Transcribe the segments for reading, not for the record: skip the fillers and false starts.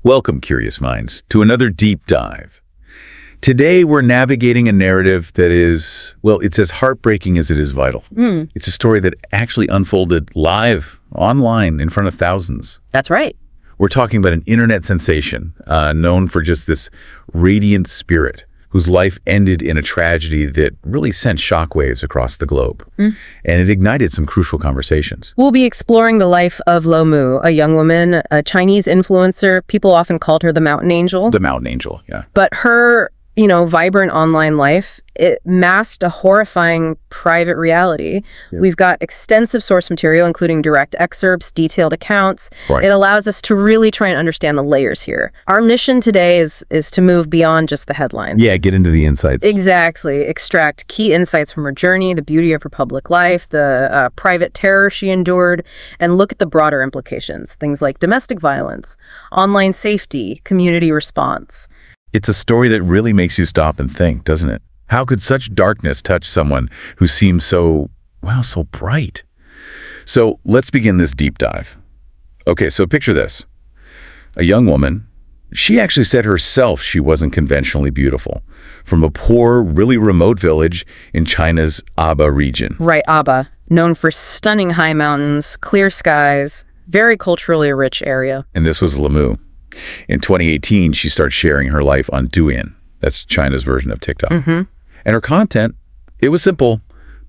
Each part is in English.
Welcome, curious minds, to another deep dive. Today, we're navigating a narrative that is, well, it's as heartbreaking as it is vital. It's a story that actually unfolded live, online, in front of thousands. That's right. We're talking about an internet sensation known for just this radiant spirit whose life ended in a tragedy that really sent shockwaves across the globe. And it ignited some crucial conversations. We'll be exploring the life of Lhamo, a young woman, a Chinese influencer. People often called her the Mountain Angel. The Mountain Angel, yeah. But her, vibrant online life, it masked a horrifying private reality. Yeah. We've got extensive source material, including direct excerpts, detailed accounts. Right. It allows us to really try and understand the layers here. Our mission today is to move beyond just the headline. Yeah, get into the insights. Exactly. Extract key insights from her journey, the beauty of her public life, the private terror she endured, and look at the broader implications, things like domestic violence, online safety, community response. It's a story that really makes you stop and think, doesn't it? How could such darkness touch someone who seems so bright? So let's begin this deep dive. Okay, so picture this. A young woman, she actually said herself she wasn't conventionally beautiful, from a poor, really remote village in China's Aba region. Right, Aba, known for stunning high mountains, clear skies, very culturally rich area. And this was Lhamo. In 2018, she started sharing her life on Douyin. That's China's version of TikTok. And her content, it was simple,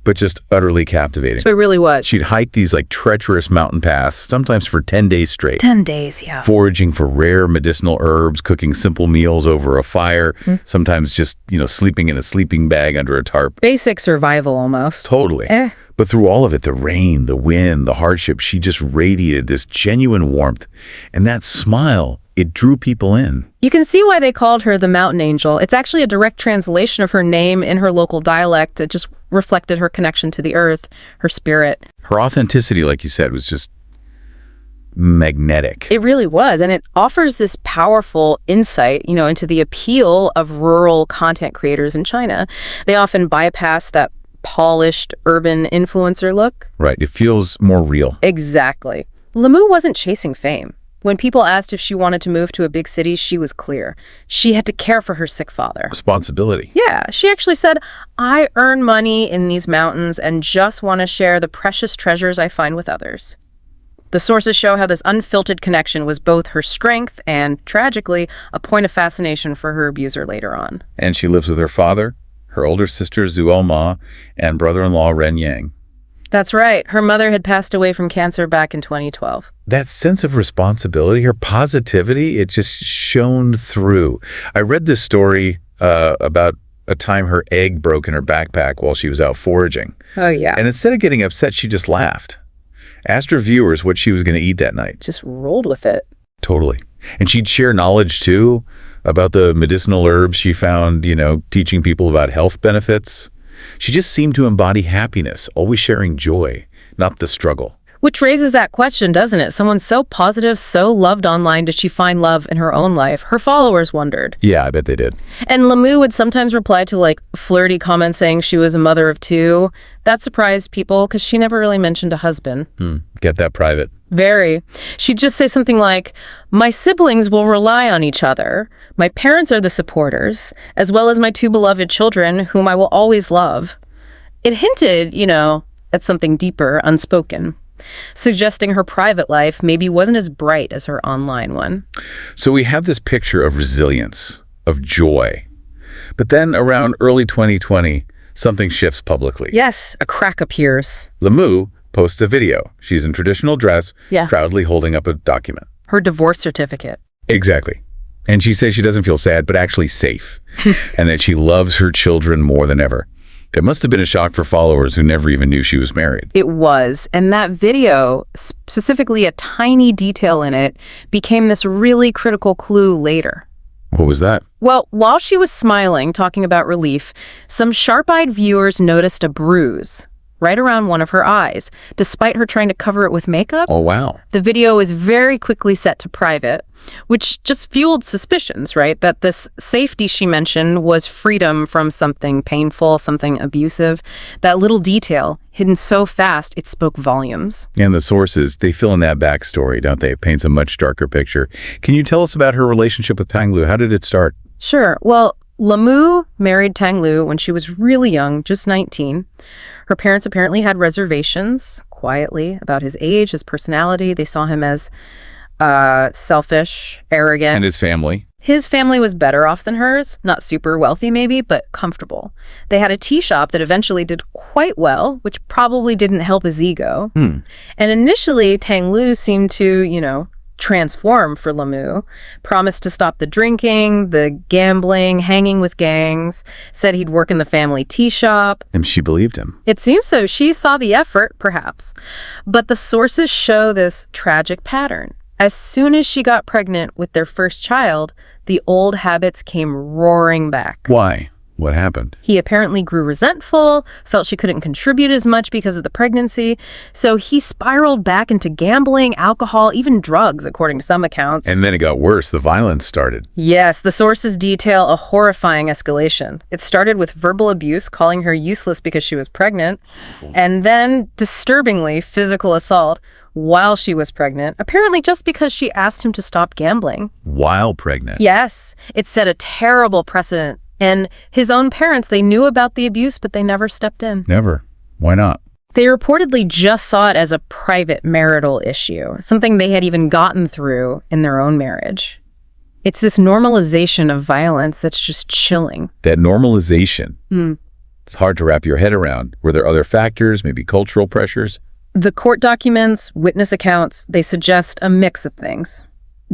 but just utterly captivating. So it really was. She'd hike these treacherous mountain paths, sometimes for 10 days straight. 10 days, yeah. Foraging for rare medicinal herbs, cooking simple meals over a fire, sometimes just, sleeping in a sleeping bag under a tarp. Basic survival almost. Totally. But through all of it, the rain, the wind, the hardship, she just radiated this genuine warmth. And that smile, it drew people in. You can see why they called her the Mountain Angel. It's actually a direct translation of her name in her local dialect. It just reflected her connection to the earth, her spirit. Her authenticity, like you said, was just magnetic. It really was. And it offers this powerful insight, into the appeal of rural content creators in China. They often bypass that polished urban influencer look. Right. It feels more real. Exactly. Lhamo wasn't chasing fame. When people asked if she wanted to move to a big city, she was clear. She had to care for her sick father. Responsibility. Yeah, she actually said, I earn money in these mountains and just want to share the precious treasures I find with others. The sources show how this unfiltered connection was both her strength and, tragically, a point of fascination for her abuser later on. And she lives with her father, her older sister Zhuo Ma, and brother-in-law Ren Yang. That's right. Her mother had passed away from cancer back in 2012. That sense of responsibility, her positivity, it just shone through. I read this story about a time her egg broke in her backpack while she was out foraging. Oh, yeah. And instead of getting upset, she just laughed. Asked her viewers what she was going to eat that night. Just rolled with it. Totally. And she'd share knowledge, too, about the medicinal herbs she found, teaching people about health benefits. She just seemed to embody happiness, always sharing joy, not the struggle. Which raises that question, doesn't it? Someone so positive, so loved online, does she find love in her own life? Her followers wondered. Yeah, I bet they did. And Lhamo would sometimes reply to flirty comments saying she was a mother of two. That surprised people because she never really mentioned a husband. Get that private. Very. She'd just say something like, my siblings will rely on each other. My parents are the supporters, as well as my two beloved children, whom I will always love. It hinted, at something deeper, unspoken, suggesting her private life maybe wasn't as bright as her online one. So we have this picture of resilience, of joy. But then around early 2020, something shifts publicly. Yes, a crack appears. Lhamo posts a video. She's in traditional dress, proudly holding up a document. Her divorce certificate. Exactly. And she says she doesn't feel sad, but actually safe, and that she loves her children more than ever. It must have been a shock for followers who never even knew she was married. It was. And that video, specifically a tiny detail in it, became this really critical clue later. What was that? Well, while she was smiling, talking about relief, some sharp-eyed viewers noticed a bruise. right around one of her eyes, despite her trying to cover it with makeup. Oh, wow. The video was very quickly set to private, which just fueled suspicions, right? That this safety she mentioned was freedom from something painful, something abusive. That little detail, hidden so fast, it spoke volumes. And the sources, they fill in that backstory, don't they? It paints a much darker picture. Can you tell us about her relationship with Tang Lu? How did it start? Sure. Well, Lhamo married Tang Lu when she was really young, just 19. Her parents apparently had reservations, quietly, about his age, his personality. They saw him as selfish, arrogant. And his family? His family was better off than hers, not super wealthy maybe, but comfortable. They had a tea shop that eventually did quite well, which probably didn't help his ego. And initially, Tang Lu seemed to, transform for Lhamo, promised to stop the drinking, the gambling, hanging with gangs, said he'd work in the family tea shop. And she believed him. It seems so. She saw the effort, perhaps. But the sources show this tragic pattern. As soon as she got pregnant with their first child, the old habits came roaring back. Why? What happened? He apparently grew resentful, felt she couldn't contribute as much because of the pregnancy, so he spiraled back into gambling, alcohol, even drugs, according to some accounts. And then it got worse. The violence started. Yes, the sources detail a horrifying escalation. It started with verbal abuse, calling her useless because she was pregnant, and then, disturbingly, physical assault while she was pregnant, apparently just because she asked him to stop gambling. While pregnant? Yes, it set a terrible precedent. And his own parents, they knew about the abuse, but they never stepped in. Never. Why not? They reportedly just saw it as a private marital issue, something they had even gotten through in their own marriage. It's this normalization of violence that's just chilling. That normalization. It's hard to wrap your head around. Were there other factors, maybe cultural pressures? The court documents, witness accounts, they suggest a mix of things.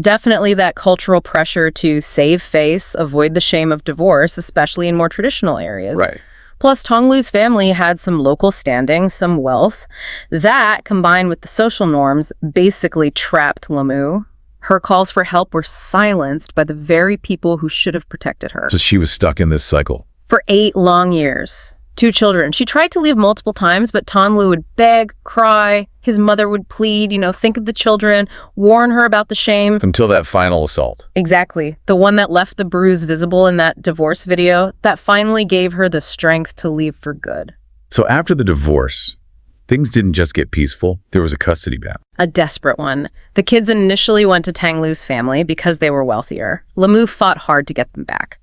Definitely that cultural pressure to save face, avoid the shame of divorce, especially in more traditional areas. Right. Plus, Tang Lu's family had some local standing, some wealth. That, combined with the social norms, basically trapped Lhamo. Her calls for help were silenced by the very people who should have protected her. So she was stuck in this cycle. For 8 long years. 2 children. She tried to leave multiple times, but Tang Lu would beg, cry. His mother would plead, think of the children, warn her about the shame. Until that final assault. Exactly. The one that left the bruise visible in that divorce video, that finally gave her the strength to leave for good. So after the divorce, things didn't just get peaceful. There was a custody battle. A desperate one. The kids initially went to Tang Lu's family because they were wealthier. Lhamo fought hard to get them back.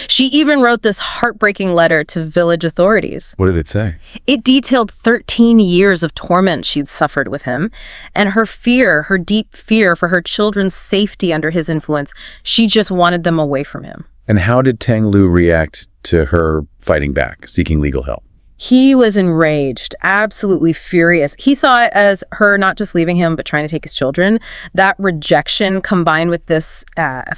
She even wrote this heartbreaking letter to village authorities. What did it say? It detailed 13 years of torment she'd suffered with him, and her fear, her deep fear for her children's safety under his influence. She just wanted them away from him. And how did Tang Lu react to her fighting back, seeking legal help? He was enraged, absolutely furious. He saw it as her not just leaving him, but trying to take his children. That rejection combined with this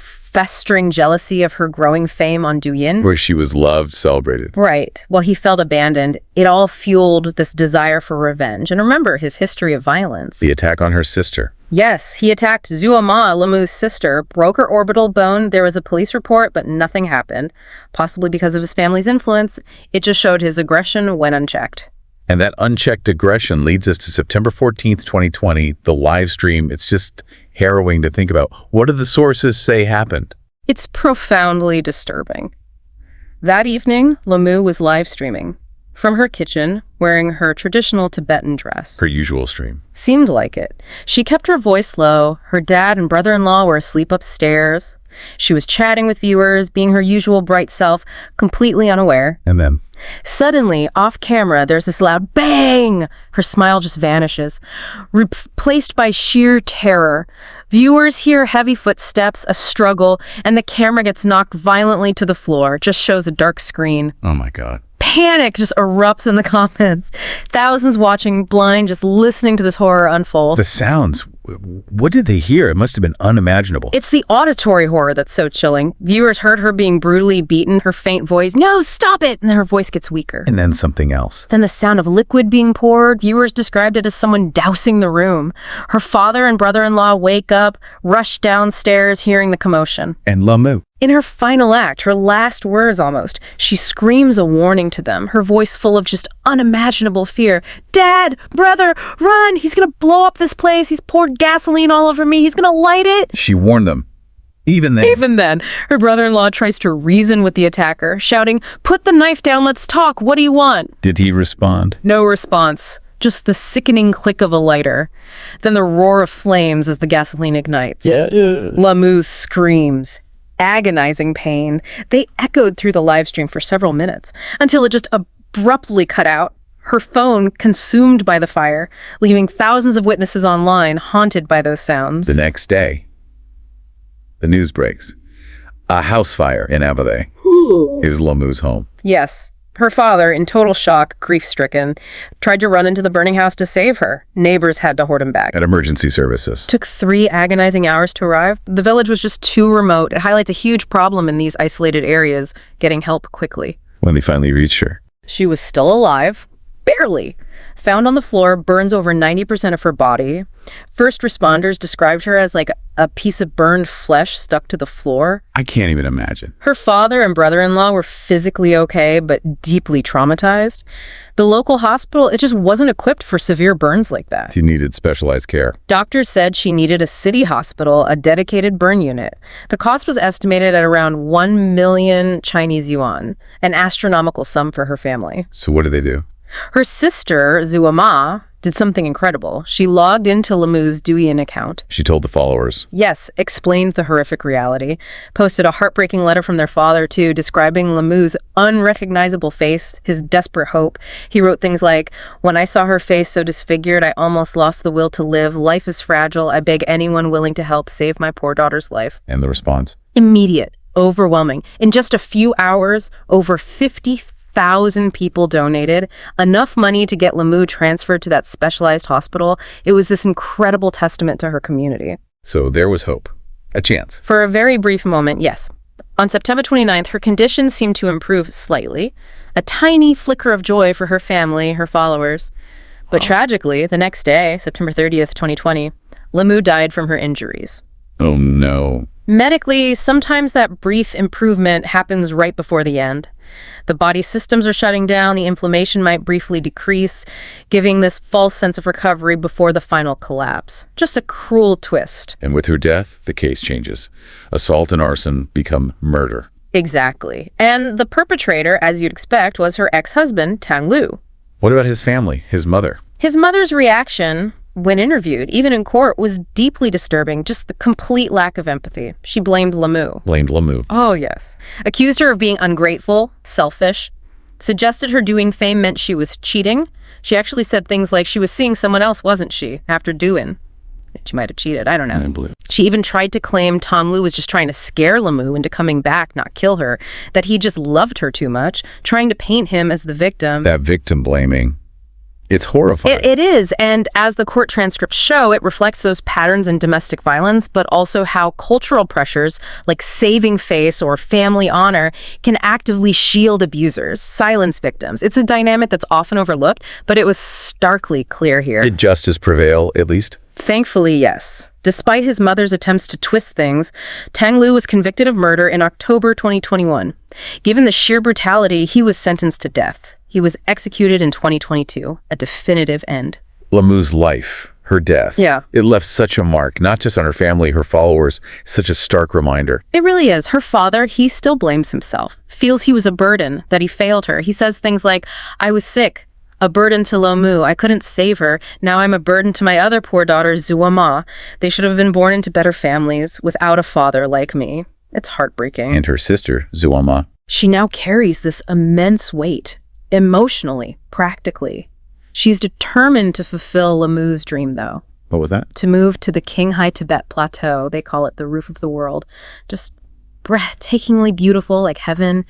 festering jealousy of her growing fame on Douyin. Where she was loved, celebrated. Right. While he felt abandoned, it all fueled this desire for revenge. And remember his history of violence. The attack on her sister. Yes, he attacked Zhu Ma, Lhamo's sister, broke her orbital bone. There was a police report, but nothing happened. Possibly because of his family's influence. It just showed his aggression when unchecked. And that unchecked aggression leads us to September 14th, 2020, the live stream. It's just harrowing to think about. What do the sources say happened? It's profoundly disturbing. That evening, Lhamo was live streaming from her kitchen, wearing her traditional Tibetan dress. Her usual stream. Seemed like it. She kept her voice low. Her dad and brother-in-law were asleep upstairs. She was chatting with viewers, being her usual bright self, completely unaware. And then? Suddenly, off camera, there's this loud bang! Her smile just vanishes, replaced by sheer terror. Viewers hear heavy footsteps, a struggle, and the camera gets knocked violently to the floor, just shows a dark screen. Oh my God. Panic just erupts in the comments. Thousands watching blind, just listening to this horror unfold. The sounds, what did they hear? It must have been unimaginable. It's the auditory horror that's so chilling. Viewers heard her being brutally beaten, her faint voice, "No, stop it!" And then her voice gets weaker. And then something else. Then the sound of liquid being poured. Viewers described it as someone dousing the room. Her father and brother-in-law wake up, rush downstairs, hearing the commotion. And Lhamo. In her final act, her last words almost, she screams a warning to them, her voice full of just unimaginable fear. Dad, brother, run! He's gonna blow up this place. He's poured gasoline all over me. He's gonna light it. She warned them. Even then, Her brother-in-law tries to reason with the attacker, shouting, "Put the knife down, let's talk. What do you want?" did he respond? No response. Just the sickening click of a lighter. Then the roar of flames as the gasoline ignites. Lhamo screams. Agonizing pain. They echoed through the live stream for several minutes until it just abruptly cut out. Her phone consumed by the fire, leaving thousands of witnesses online haunted by those sounds. The next day, the news breaks. A house fire in Abade. It was Lhamo's home. Yes. Her father, in total shock, grief-stricken, tried to run into the burning house to save her. Neighbors had to hoard him back. At emergency services. Took 3 agonizing hours to arrive. The village was just too remote. It highlights a huge problem in these isolated areas, getting help quickly. When they finally reached her. She was still alive. Barely. Found on the floor, burns over 90% of her body. First responders described her as like a piece of burned flesh stuck to the floor. I can't even imagine. Her father and brother-in-law were physically okay, but deeply traumatized. The local hospital, it just wasn't equipped for severe burns like that. She needed specialized care. Doctors said she needed a city hospital, a dedicated burn unit. The cost was estimated at around 1 million Chinese yuan, an astronomical sum for her family. So what did they do? Her sister, Zuama, did something incredible. She logged into Lhamo's Douyin account. She told the followers. Yes, explained the horrific reality. Posted a heartbreaking letter from their father, too, describing Lhamo's unrecognizable face, his desperate hope. He wrote things like, "When I saw her face so disfigured, I almost lost the will to live. Life is fragile. I beg anyone willing to help save my poor daughter's life." And the response? Immediate. Overwhelming. In just a few hours, over 50,000 people donated, enough money to get Lhamo transferred to that specialized hospital. It was this incredible testament to her community. So there was hope. A chance. For a very brief moment, yes. On September 29th, her condition seemed to improve slightly. A tiny flicker of joy for her family, her followers. But tragically, the next day, September 30th, 2020, Lhamo died from her injuries. Oh no. Medically, sometimes that brief improvement happens right before the end. The body systems are shutting down, the inflammation might briefly decrease, giving this false sense of recovery before the final collapse. Just a cruel twist. And with her death, the case changes. Assault and arson become murder. Exactly. And the perpetrator, as you'd expect, was her ex-husband, Tang Lu. What about his family, his mother? His mother's reaction, when interviewed, even in court, was deeply disturbing, just the complete lack of empathy. She blamed Lhamo. Blamed Lhamo. Oh, yes. Accused her of being ungrateful, selfish, suggested her doing fame meant she was cheating. She actually said things like she was seeing someone else, wasn't she, after doing. She might have cheated, I don't know. She even tried to claim Tom Lu was just trying to scare Lhamo into coming back, not kill her, that he just loved her too much, trying to paint him as the victim. That victim blaming. It's horrifying. It is, and as the court transcripts show, it reflects those patterns in domestic violence, but also how cultural pressures like saving face or family honor can actively shield abusers, silence victims. It's a dynamic that's often overlooked, but it was starkly clear here. Did justice prevail, at least? Thankfully, yes. Despite his mother's attempts to twist things, Tang Lu was convicted of murder in October 2021. Given the sheer brutality, he was sentenced to death. He was executed in 2022, a definitive end. Lhamo's life, her death. Yeah. It left such a mark, not just on her family, her followers, such a stark reminder. It really is. Her father, he still blames himself, feels he was a burden, that he failed her. He says things like, "I was sick, a burden to Lhamo. I couldn't save her. Now I'm a burden to my other poor daughter, Zuama. They should have been born into better families without a father like me." It's heartbreaking. And her sister, Zuama. She now carries this immense weight. Emotionally, practically. She's determined to fulfill Lhamo's dream, though. What was that? To move to the Qinghai Tibet Plateau. They call it the roof of the world. Just breathtakingly beautiful, like heaven.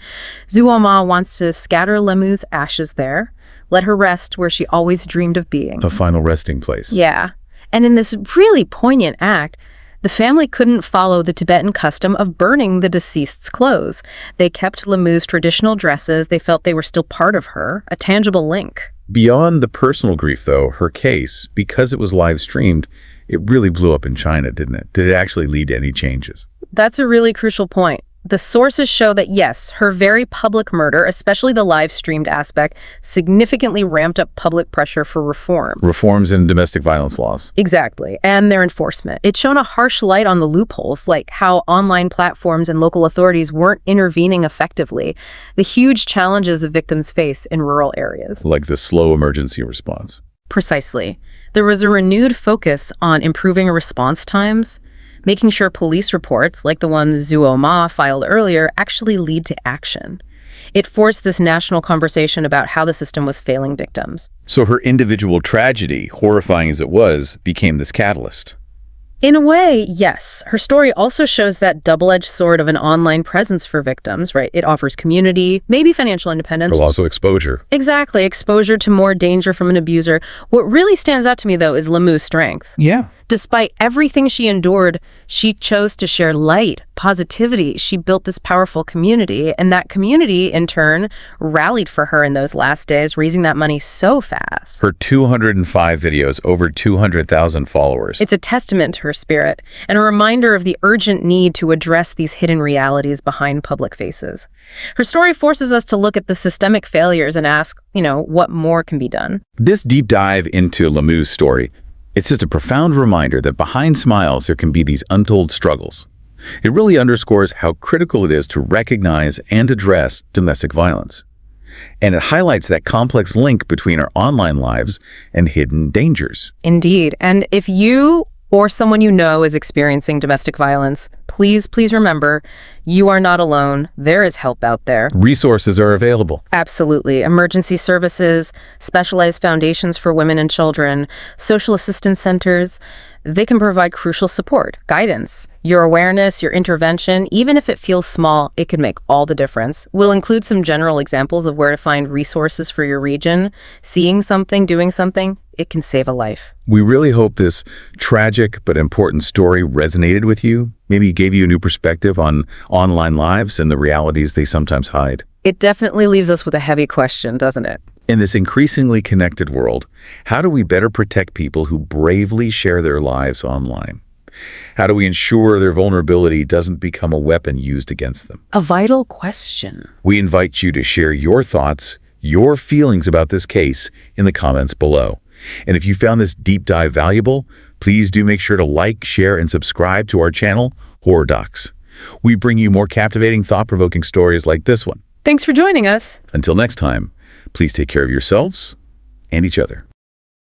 Zuama wants to scatter Lhamo's ashes there, let her rest where she always dreamed of being. A final resting place. Yeah. And in this really poignant act, the family couldn't follow the Tibetan custom of burning the deceased's clothes. They kept Lhamo's traditional dresses. They felt they were still part of her, a tangible link. Beyond the personal grief, though, her case, because it was live streamed, it really blew up in China, didn't it? Did it actually lead to any changes? That's a really crucial point. The sources show that, yes, her very public murder, especially the live-streamed aspect, significantly ramped up public pressure for reform. Reforms in domestic violence laws. Exactly, and their enforcement. It shone a harsh light on the loopholes, like how online platforms and local authorities weren't intervening effectively, the huge challenges that victims face in rural areas. Like the slow emergency response. Precisely. There was a renewed focus on improving response times, making sure police reports, like the one Zuo Ma filed earlier, actually lead to action. It forced this national conversation about how the system was failing victims. So her individual tragedy, horrifying as it was, became this catalyst. In a way, yes. Her story also shows that double-edged sword of an online presence for victims, right? It offers community, maybe financial independence. But also exposure. Exactly, exposure to more danger from an abuser. What really stands out to me, though, is Lhamo's strength. Yeah. Despite everything she endured, she chose to share light, positivity. She built this powerful community, and that community, in turn, rallied for her in those last days, raising that money so fast. Her 205 videos, over 200,000 followers. It's a testament to her spirit, and a reminder of the urgent need to address these hidden realities behind public faces. Her story forces us to look at the systemic failures and ask, what more can be done? This deep dive into Lhamo's story, it's just a profound reminder that behind smiles there can be these untold struggles. It really underscores how critical it is to recognize and address domestic violence. And it highlights that complex link between our online lives and hidden dangers. Indeed. And if you or someone you know is experiencing domestic violence, please remember, you are not alone. There is help out there. Resources are available. Absolutely. Emergency services, specialized foundations for women and children, social assistance centers. They can provide crucial support, guidance. Your awareness, your intervention, even if it feels small, it can make all the difference. We'll include some general examples of where to find resources for your region. Seeing something, doing something, it can save a life. We really hope this tragic but important story resonated with you, maybe gave you a new perspective on online lives and the realities they sometimes hide. It definitely leaves us with a heavy question, doesn't it? In this increasingly connected world, how do we better protect people who bravely share their lives online? How do we ensure their vulnerability doesn't become a weapon used against them? A vital question. We invite you to share your thoughts, your feelings about this case in the comments below. And if you found this deep dive valuable, please do make sure to like, share, and subscribe to our channel, Horror Docs. We bring you more captivating, thought-provoking stories like this one. Thanks for joining us. Until next time, please take care of yourselves and each other.